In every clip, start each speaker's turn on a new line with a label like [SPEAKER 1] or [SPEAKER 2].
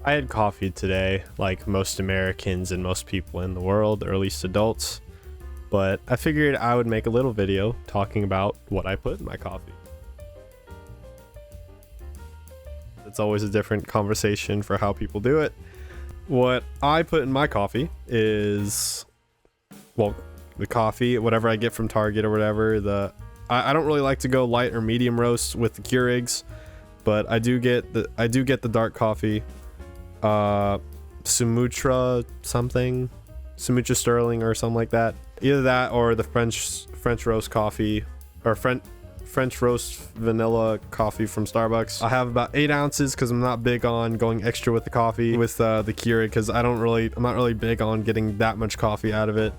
[SPEAKER 1] I had coffee today, like most Americans and most people in the world, or at least adults. But I figured I would make a little video talking about what I put in my coffee. It's always a different conversation for how people do it. What I put in my coffee is, well, the coffee, whatever I get from Target or whatever. I don't really like to go light or medium roast with the Keurigs, but I do get the dark coffee. Sumatra Sterling or something like that. Either that or the French roast coffee, or French roast vanilla coffee from Starbucks. I have about 8 ounces because I'm not big on going extra with the coffee with the Keurig, because I'm not really big on getting that much coffee out of it.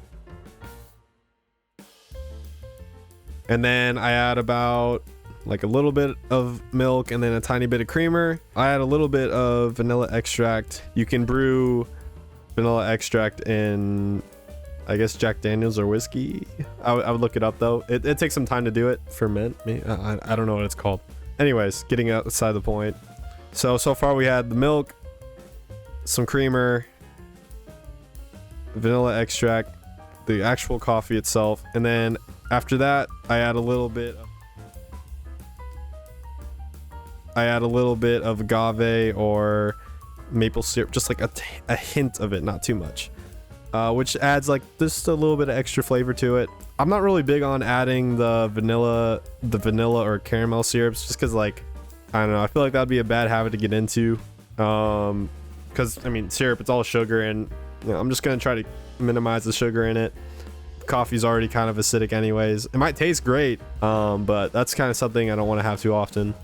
[SPEAKER 1] And then I add about like a little bit of milk and then a tiny bit of creamer. I add a little bit of vanilla extract. You can brew vanilla extract in, I guess, Jack Daniels or whiskey. I would look it up though. It takes some time to do it. Ferment me. I don't know what it's called. Anyways, getting outside the point. So far we had the milk, some creamer, vanilla extract, the actual coffee itself, and then after that I add a little bit of agave or maple syrup, just like a hint of it, not too much, which adds like just a little bit of extra flavor to it. I'm not really big on adding the vanilla or caramel syrups, just because, like, I don't know, I feel like that'd be a bad habit to get into, because I mean, syrup, it's all sugar, and you know, I'm just gonna try to minimize the sugar in it. Coffee's already kind of acidic anyways. It might taste great, but that's kind of something I don't want to have too often.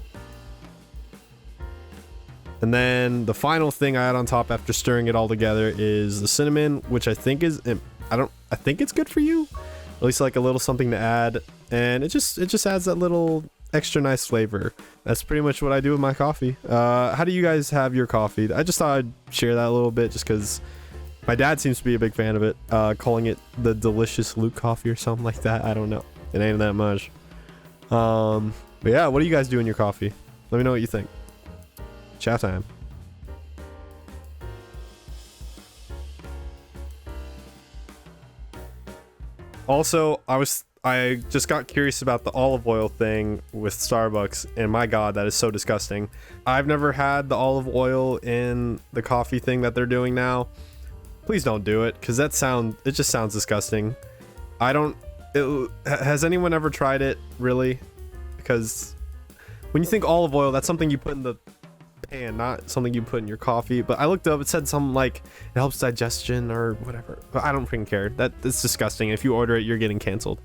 [SPEAKER 1] And then the final thing I add on top after stirring it all together is the cinnamon, which I think is, I think it's good for you, at least like a little something to add, and it just adds that little extra nice flavor. That's pretty much what I do with my coffee. How do you guys have your coffee? I just thought I'd share that a little bit, just because my dad seems to be a big fan of it, calling it the delicious Luke coffee or something like that. I don't know, it ain't that much. But yeah, what do you guys do in your coffee? Let me know what you think. Chat time. Also, I just got curious about the olive oil thing with Starbucks, and my god, that is so disgusting. I've never had the olive oil in the coffee thing that they're doing now. Please don't do it, because it just sounds disgusting. Has anyone ever tried it, really? Because when you think olive oil, that's something you put in the pan, not something you put in your coffee. But I looked up, it said something like it helps digestion or whatever, but I don't freaking care. That's disgusting. If you order it, you're getting canceled.